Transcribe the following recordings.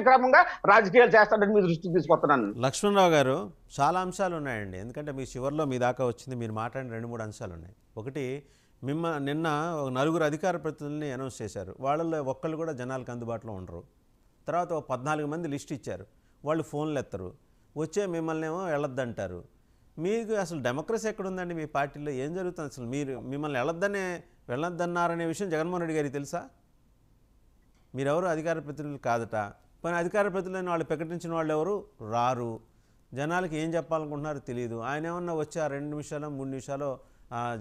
క్రమంగా రాజకీయాలు చేస్తాడని మీ దృష్టికి తీసుకొస్తున్నాను. లక్ష్మణరావు గారు, చాలా అంశాలు ఉన్నాయండి. ఎందుకంటే మీ చివరిలో మీ దాకా వచ్చింది, మీరు మాట్లాడిన 2-3 అంశాలు ఉన్నాయి. ఒకటి, నిన్న ఒక 4 అధికార ప్రతినిధుల్ని అనౌన్స్ చేశారు. వాళ్ళల్లో ఒక్కళ్ళు కూడా జనాలకు అందుబాటులో ఉండరు. తర్వాత ఒక 14 మంది లిస్ట్ ఇచ్చారు. వాళ్ళు ఫోన్లు ఎత్తరు. వచ్చే మిమ్మల్ని ఏమో వెళ్ళొద్దంటారు. మీకు అసలు డెమోక్రసీ ఎక్కడుందండి? మీ పార్టీలో ఏం జరుగుతుంది? అసలు మిమ్మల్ని వెళ్ళొద్దన్నారనే విషయం జగన్మోహన్ రెడ్డి గారికి తెలుసా? మీరెవరు అధికార ప్రతినిధులు కాదట. కానీ అధికార ప్రతినిధులను వాళ్ళు ప్రకటించిన వాళ్ళు ఎవరు రారు. జనాలకి ఏం చెప్పాలనుకుంటున్నారో తెలియదు. ఆయన ఏమన్నా వచ్చి ఆ 2 నిమిషాలు 3 నిమిషాలు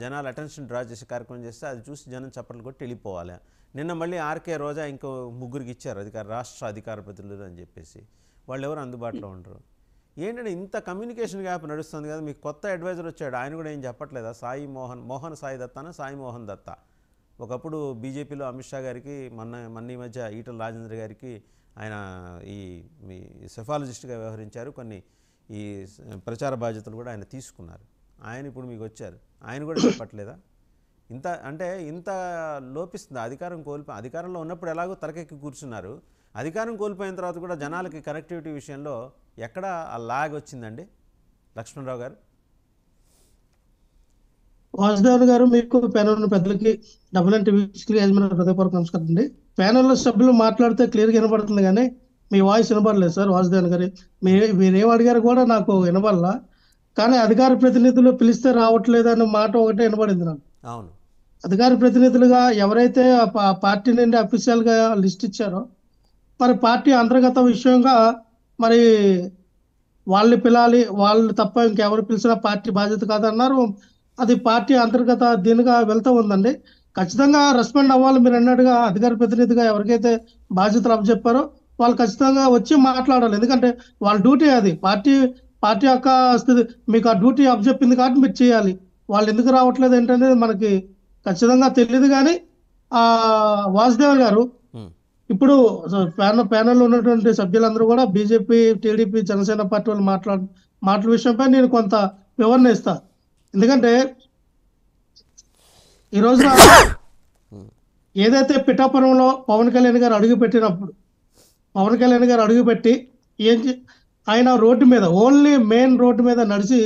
జనాల అటెన్షన్ డ్రా చేసే కార్యక్రమం చేస్తే అది చూసి జనం చప్పట్లు కొట్టి వెళ్ళిపోవాలి. నిన్న మళ్ళీ ఆర్కే రోజా ఇంకో 3 ఇచ్చారు రాష్ట్ర అధికార ప్రతినిధులు అని చెప్పేసి. వాళ్ళు ఎవరు అందుబాటులో ఉండరు. ఏంటంటే ఇంత కమ్యూనికేషన్ గ్యాప్ నడుస్తుంది కదా. మీకు కొత్త అడ్వైజర్ వచ్చాడు, ఆయన కూడా ఏం చెప్పట్లేదా? మోహన్ సాయి దత్తానా సాయి మోహన్ దత్తా. ఒకప్పుడు బీజేపీలో అమిత్ షా గారికి మొన్న ఈ మధ్య ఈటల రాజేంద్ర గారికి ఆయన ఈ సెఫాలజిస్ట్గా వ్యవహరించారు. కొన్ని ఈ ప్రచార బాధ్యతలు కూడా ఆయన తీసుకున్నారు. ఆయన ఇప్పుడు మీకు వచ్చారు, ఆయన కూడా చెప్పట్లేదా? ఇంత లోపిస్తుంది. అధికారంలో ఉన్నప్పుడు ఎలాగో తలకెక్కి కూర్చున్నారు. అధికారం కోల్పోయిన తర్వాత కూడా జనాలకి కనెక్టివిటీ విషయంలో ఎక్కడ ఆ లాగ్ వచ్చిందండి? లక్ష్మణరావు గారు. వాసుదేవన్ గారు, మీకు ప్యానల్ పెద్దలకి WNTV యాజమాన్య హృదయపూర్వక నమస్కారం అండి. ప్యానెల్లో సభ్యులు మాట్లాడితే క్లియర్గా వినపడుతుంది, కానీ మీ వాయిస్ వినపడలేదు సార్. వాసుదేవన్ గారు, మీరేం అడిగారు కూడా నాకు వినపడలా. కానీ అధికార ప్రతినిధులు పిలిస్తే రావట్లేదు అనే మాట ఒకటే వినపడింది నాకు. అవును, అధికార ప్రతినిధులుగా ఎవరైతే పార్టీ నుండి అఫీషియల్ గా లిస్ట్ ఇచ్చారో, మరి పార్టీ అంతర్గత విషయంగా మరి వాళ్ళని పిలాలి, వాళ్ళు తప్ప ఇంకెవరు పిలిచినా పార్టీ బాధ్యత కాదన్నారు. అది పార్టీ అంతర్గత దీనిగా వెళ్తూ ఉందండి. ఖచ్చితంగా రెస్పాండ్ అవ్వాలి. మీరు అన్నట్టుగా అధికార ప్రతినిధిగా ఎవరికైతే బాధ్యతలు అప్పచెప్పారో వాళ్ళు ఖచ్చితంగా వచ్చి మాట్లాడాలి. ఎందుకంటే వాళ్ళ డ్యూటీ అది. పార్టీ యొక్క స్థితి మీకు ఆ డ్యూటీ అప్పచెప్పింది కాబట్టి మీరు చేయాలి. వాళ్ళు ఎందుకు రావట్లేదు ఏంటనేది మనకి ఖచ్చితంగా తెలియదు. కానీ వాసుదేవన్ గారు, ఇప్పుడు ప్యానెల్లో ఉన్నటువంటి సభ్యులందరూ కూడా బీజేపీ, టీడీపీ, జనసేన పార్టీ వాళ్ళు మాటల విషయంపై నేను కొంత వివరణ ఇస్తా. ఎందుకంటే ఈ రోజున ఏదైతే పిఠాపురంలో పవన్ కళ్యాణ్ గారు అడుగుపెట్టి ఆయన రోడ్డు మీద, ఓన్లీ మెయిన్ రోడ్డు మీద నడిచి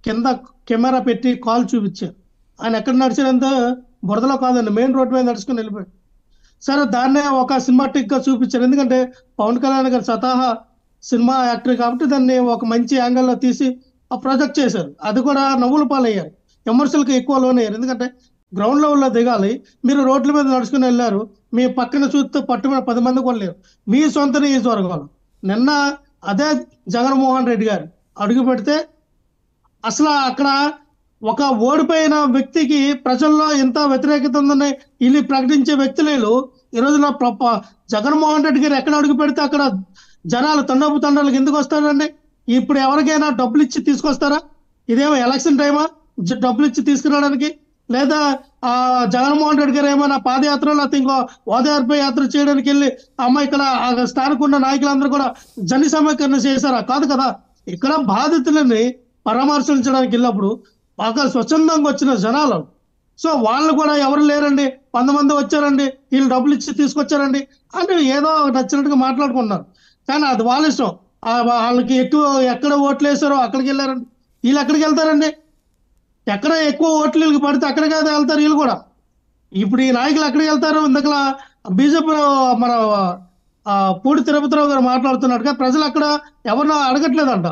కింద కెమెరా పెట్టి కాల్ చూపించారు. ఆయన ఎక్కడ నడిచారంత బురదలో కాదండి, మెయిన్ రోడ్డు మీద నడుచుకుని వెళ్ళిపోయాడు. సరే, దాన్నే ఒక సినిమాటిక్ గా చూపించారు. ఎందుకంటే పవన్ కళ్యాణ్ గారు స్వతహా సినిమా యాక్టర్ కాబట్టి దాన్ని ఒక మంచి యాంగిల్లో తీసి ఆ ప్రాజెక్ట్ చేశారు. అది కూడా నవ్వుల పాలయ్యారు, విమర్శలకు ఎక్కువ లోనయ్యారు. ఎందుకంటే గ్రౌండ్ లెవెల్లో దిగాలి, మీరు రోడ్ల మీద నడుచుకుని వెళ్ళారు. మీ పక్కన చూస్తే పట్టుకుని 10 మంది కూడా లేరు. మీ సొంత నియోజకవర్గంలో నిన్న అదే జగన్మోహన్ రెడ్డి గారు అడుగు పెడితే అసలు అక్కడ ఒక ఓడిపోయిన వ్యక్తికి ప్రజల్లో ఎంత వ్యతిరేకత ఉందని వీళ్ళు ప్రకటించే వ్యక్తులు ఈ రోజున జగన్మోహన్ రెడ్డి గారు ఎక్కడ అడుగు పెడితే అక్కడ జనాలు తండోపు ఎందుకు వస్తారండి? ఇప్పుడు ఎవరికైనా డబ్బులు ఇచ్చి తీసుకొస్తారా? ఇదేమో ఎలక్షన్ టైమా డబ్బులు ఇచ్చి తీసుకురావడానికి? లేదా జగన్మోహన్ రెడ్డి గారు ఏమైనా పాదయాత్ర లేకపోతే ఇంకో ఓదార్పు యాత్ర చేయడానికి వెళ్ళి ఇక్కడ స్థానిక ఉన్న నాయకులందరూ కూడా జన సమీకరణ చేశారా? కాదు కదా. ఇక్కడ బాధితులని పరామర్శించడానికి వెళ్ళినప్పుడు బాగా స్వచ్ఛందంగా వచ్చిన జనాలు, సో వాళ్ళు కూడా ఎవరు లేరండి, 100 మంది వచ్చారండి, వీళ్ళు డబ్బులు ఇచ్చి తీసుకొచ్చారండి అంటే ఏదో నచ్చినట్టుగా మాట్లాడుకున్నారు. కానీ అది వాళ్ళ ఇష్టం. వాళ్ళకి ఎక్కడ ఓట్లు వేసారో అక్కడికి వెళ్ళారండి. వీళ్ళు ఎక్కడికి వెళ్తారండి? ఎక్కడ ఎక్కువ ఓట్లు వీళ్ళకి పడితే అక్కడికి వెళ్తారు వీళ్ళు కూడా. ఇప్పుడు ఈ నాయకులు ఎక్కడికి వెళ్తారు? ఇందుకలా బీజేపీలో మన పూడి తిరుపతిరావు గారు మాట్లాడుతున్నట్టుగా ప్రజలు అక్కడ ఎవరినో అడగట్లేదంట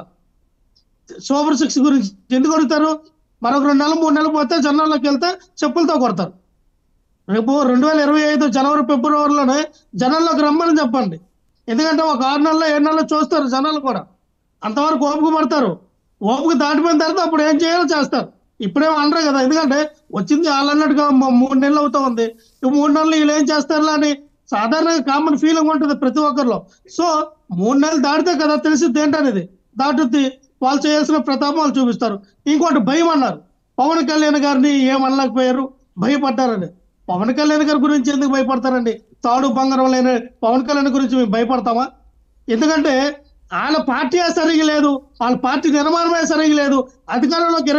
సూపర్ 6 గురించి. ఎందుకు అడుగుతారు? మరొక 2 నెలలు 3 నెలలు పోతే జనాల్లోకి వెళ్తే చెప్పులతో కొడతారు. రేపు 2025 జనవరి ఫిబ్రవరిలోనే జనాల్లోకి రమ్మని చెప్పండి. ఎందుకంటే ఒక 6 నెలల్లో 7 నెలలు చూస్తారు జనాలు కూడా. అంతవరకు ఓపిక పడతారు. ఓపిక దాటిపోయిన తర్వాత అప్పుడు ఏం చేయాలో చేస్తారు. ఇప్పుడేమో అనరు కదా. ఎందుకంటే వచ్చింది వాళ్ళు అన్నట్టుగా 3 నెలలు అవుతా ఉంది. ఈ 3 నెలలు వీళ్ళు ఏం చేస్తారులే అని సాధారణంగా కామన్ ఫీలింగ్ ఉంటుంది ప్రతి ఒక్కరిలో. సో 3 నెలలు దాటితే కదా తెలిసిద్ది ఏంటనేది. దాటుద్ది, వాళ్ళు చేయాల్సిన ప్రతాపం వాళ్ళు చూపిస్తారు. ఇంకోటి భయం అన్నారు. పవన్ కళ్యాణ్ గారిని ఏమనలేకపోయారు, భయపడ్డారని. పవన్ కళ్యాణ్ గారి గురించి ఎందుకు భయపడతారండి? తాడు బంగారం లేని పవన్ కళ్యాణ్ గురించి మేము భయపడతామా? ఎందుకంటే వాళ్ళ పార్టీ సరిగ్గా లేదు, వాళ్ళ పార్టీ నిర్మాణమే సరిగ్గా లేదు. అధికారంలోకి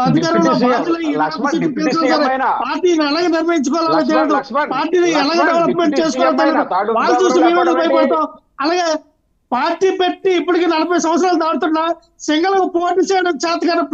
అధికారంలో డిప్యూటీ బాధ్యులు సీఎం లక్ష్మణ్ సీట్లు డిప్యూటీ గెలిచినా సీఎం సరే అయినా పార్టీని ఎలాగ నిర్మించుకోవాలో తెలియదు, పార్టీని ఎలాగ లక్ష్మణ్ డెవలప్మెంట్ డిప్యూటీ చేసుకోవాలో సీఎం అయినా తెలియదు. తాడు వాళ్ళు చూసి ఉద్యోగంలో మేము చెప్పడం ఏంటి? భయపడతాం. అలాగే పార్టీ పెట్టి ఇప్పటికి 40 సంవత్సరాలు దాటుతున్నా సింగల్ పోటీ చేయడం చేతగానే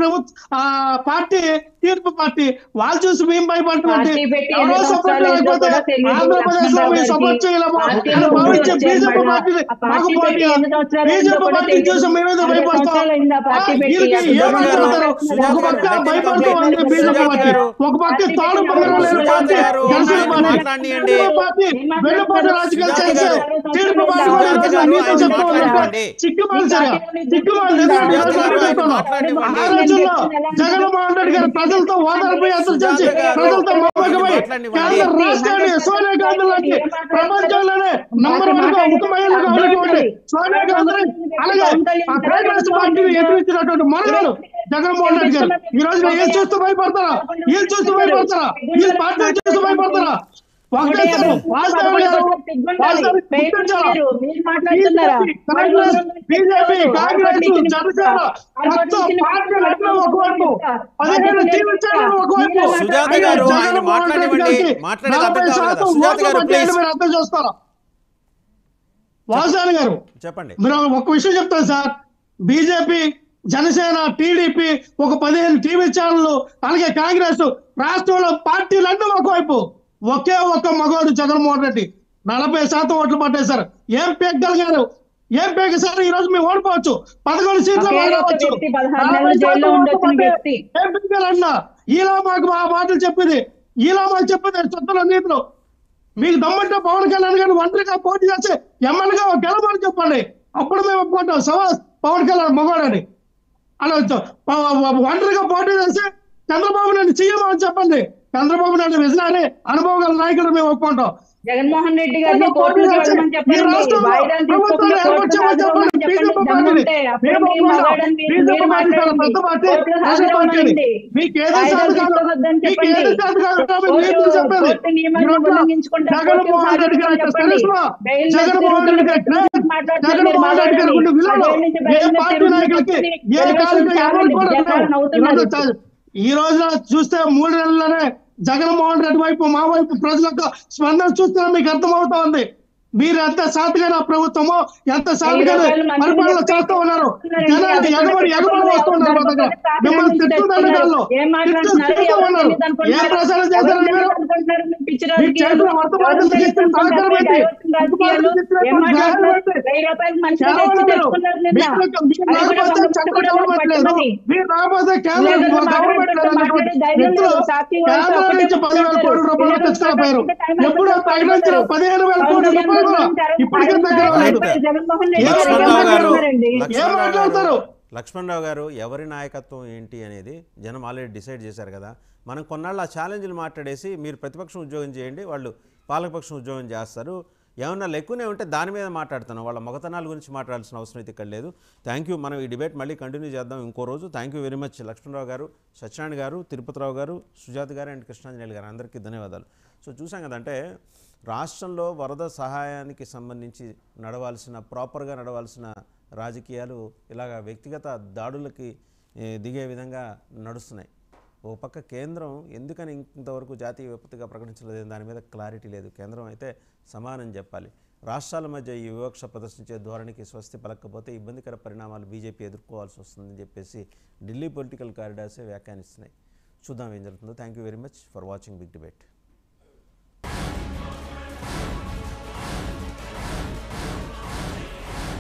పార్టీ తీర్పు పార్టీ వాళ్ళు చూసి మేము భయపడతాం. పార్టీ పెట్టి ఎవరో ఎన్ని సపోర్ట్ సంవత్సరాలు అయిందో లేకపోతే కూడా తెలియదు ఆంధ్రప్రదేశ్ లో లక్ష్మణరావు మేము గారికి. సపోర్ట్ చేయలేము పార్టీలో అని ఉండి భావించే వచ్చారు బీజేపీ మళ్ళా. పార్టీ ఆ మాకు పార్టీ పోటీ. పెట్టి ఎన్ని సంవత్సరాలు అయిందో బీజేపీ కూడా పార్టీ తెలియదు. చూసి మేమేదో 40 భయపడతాం. సంవత్సరాలు అయింది ఆ పార్టీ పెట్టి. వీళ్ళకి అసలు ఏం ఎవరు మాట్లాడతారు? మాట్లాడుతున్నారు? ఒక పక్క పార్టీ భయపడుతూ పెట్టి ఉంది బీజేపీ సుజాత పార్టీ, గారు, ఒక పక్క పార్టీ తాడు పెట్టి బంగారం లేని సుజాత పార్టీ గారు, జనసేన ఆయన పార్టీ, మాట్లాడియండి. తెలుగు పార్టీ వెన్నుపోటు రాజకీయాలు సుజాత చేసే గారు, తీర్పు పార్టీ కూడా సుజాత ఈరోజు గారు, నీతో ఆయన చెప్తూ ఉందంటే మాట్లాడండి. సిగ్గుమాలి సరే సిగ్గుమాలి సుజాత ఈరోజు గారు, ఆయన చెప్తున్నాం. మాట్లాడివ్వండి. ఆ రోజుల్లో జగన్మోహన్ రెడ్డి గారు ప్రజలతో ఓదార్పు యాత్ర చేసి సుజాత గారు, ప్రజలతో మమేకమై మాట్లాడివ్వండి. కేంద్ర రాష్ట్రాన్ని సోనియా గాంధీ లాంటి ప్రపంచంలోనే నంబర్ 1 గా ఒక మహిళగా ఉన్నటువంటి సోనియా గాంధీ, అలాగే ఆ కాంగ్రెస్ పార్టీని ఎదురించినటువంటి మనగాడు జగన్మోహన్ రెడ్డి గారు ఈ రోజు వీళ్ళు చూస్తూ భయపడతారా? వీళ్ళు చూస్తూ భయపడతారా? వీళ్ళు పార్టీ చూస్తూ భయపడతారా? ఒకటే కాదు, వాస్తవాలు గారు, వాస్తవాలు గుర్తించాలా? బీజేపీ కాంగ్రెస్ జనసేన మొత్తం పార్టీలన్నీ ఒకవైపు, 15 టీవీ ఛానల్ ఒకవైపు, సుజాత గారు, ఆయన జగన్మోహన్ రెడ్డి మాట్లాడివ్వండి. గారికి మాట్లాడేది అర్థం కావాలి కదా. 40% సుజాత గారు, ఓట్లు ప్లీజ్. మీరు అర్థం చేస్తారా? వాసాని గారు చెప్పండి. మీరు ఒక విషయం చెప్తాను సార్. బీజేపీ, జనసేన, టీడీపీ, ఒక 15 టీవీ ఛానళ్ళు, అలాగే కాంగ్రెస్, రాష్ట్రంలో పార్టీలన్నీ ఒకవైపు, ఒకే ఒక్క మగవాడు జగన్మోహన్ రెడ్డి 40% ఓట్లు పట్టేశారు. ఏం పేగలిగారు? ఏం పేగేశారు? ఈ రోజు మేము ఓడిపోవచ్చు, 11 సీట్లు రావచ్చు. 14 ఓట్లు పట్టే ఏం పేగలన్నా ఇలా మాకు ఆ మాటలు చెప్పింది, ఇలా మాకు చెప్పింది చెత్తల నీతులు. మీకు దమ్మంటే పవన్ కళ్యాణ్ గారిని ఒంటరిగా పోటీ చేసి ఎమ్మెల్యేగా గెలవని చెప్పండి, అప్పుడు మేము ఒప్పుకుంటాం. సవాల్ పవన్ కళ్యాణ్ మగవాడని అలా ఒంటరిగా పోటీ చేసి చంద్రబాబు నాయుడు సీఎం అని చెప్పండి. చంద్రబాబు నాయుడు విజనాన్ని అనుభవం గల నాయకుడు మేము ఒప్పుకుంటాం. జగన్మోహన్ రెడ్డి గారిని కోర్టుకు వెళ్ళమని చెప్పండి. వాయిదాలు తీసుకోకుండా కోర్టుకు హాజరవ్వమని చెప్పండి. దమ్ముంటే అప్పుడు మీరు మగాడని మీరు మాట్లాడండి. కోర్టుకు హాజరవ్వమనండి. వాయిదాలు తీసుకోవద్దని చెప్పండి. కోర్టు నియమాలను ఉల్లంఘించకుండా కోర్టుకు హాజరవ్వమని చెప్పండి. బెయిల్ మీద తిరుగుతున్న మాట్లాడుతున్నారు. మీరు మాట్లాడండి. అదేం నుంచి బెయిల్ మీద తిరుగుతున్నారు. ఈ రోజున చూస్తే 3 నెలల్లోనే జగన్మోహన్ రెడ్డి వైపు, మా వైపు ప్రజలకు స్పందన చూస్తే మీకు అర్థమవుతా ఉంది. మీరు ఎంత శాతగా ప్రభుత్వమో, ఎంత శాతగా పరిపాలన చేస్తూ ఉన్నారు. జనానికి ఎగబడి వస్తున్నారు. మిమ్మల్ని తిట్టుదండగాల్లో ఉన్నారు. ఏ ప్రచారం చేశారు మీరు? మీకు చేసిన వర్తమానం సహకారం ఏంటి? మీరు రాబోతే కేంద్రం గవర్నమెంట్ కేంద్రం నుంచి 10,000 కోట్ల రూపాయలు తెచ్చుకోలేకపోయారు. ఎప్పుడో ప్రకటించిన 15,000 కోట్ల రూపాయలు ఇప్పటికే దగ్గర లేదు. ఏం మాట్లాడతారు? లక్ష్మణరావు గారు, ఎవరి నాయకత్వం ఏంటి అనేది జనం ఆల్రెడీ డిసైడ్ చేశారు కదా. మనం కొన్నాళ్ళు ఆ ఛాలెంజ్లు మాట్లాడేసి మీరు ప్రతిపక్షం ఉద్యోగం చేయండి, వాళ్ళు పాలకపక్షం ఉద్యోగం చేస్తారు, ఏమన్నా ఎక్కువనే ఉంటే దాని మీద మాట్లాడుతున్నాం. వాళ్ళ మొగతనాల గురించి మాట్లాడాల్సిన అవసరం అయితే ఇక్కడ లేదు. Thank you. మనం ఈ డిబేట్ మళ్ళీ కంటిన్యూ చేద్దాం ఇంకో రోజు. Thank you very much Lakshmanarao గారు, సత్యనారాయణ గారు, తిరుపతిరావు గారు, సుజాత గారు అండ్ కృష్ణాంజనేయులు గారు, అందరికీ ధన్యవాదాలు. సో చూసాం కదంటే రాష్ట్రంలో వరద సహాయానికి సంబంధించి ప్రాపర్గా నడవాల్సిన రాజకీయాలు ఇలాగ వ్యక్తిగత దాడులకి దిగే విధంగా నడుస్తున్నాయి. ఓ పక్క కేంద్రం ఎందుకని ఇంతవరకు జాతీయ విపత్తుగా ప్రకటించలేదు, దాని మీద క్లారిటీ లేదు. కేంద్రం అయితే సమానం చెప్పాలి. రాష్ట్రాల మధ్య ఈ వివక్ష ప్రదర్శించే ధోరణికి స్వస్తి పలకపోతే ఇబ్బందికర పరిణామాలు బీజేపీ ఎదుర్కోవాల్సి వస్తుందని చెప్పేసి ఢిల్లీ పొలిటికల్ కారిడార్సే వ్యాఖ్యానిస్తున్నాయి. చూద్దాం ఏం జరుగుతుందో. Thank you very much for watching big debate.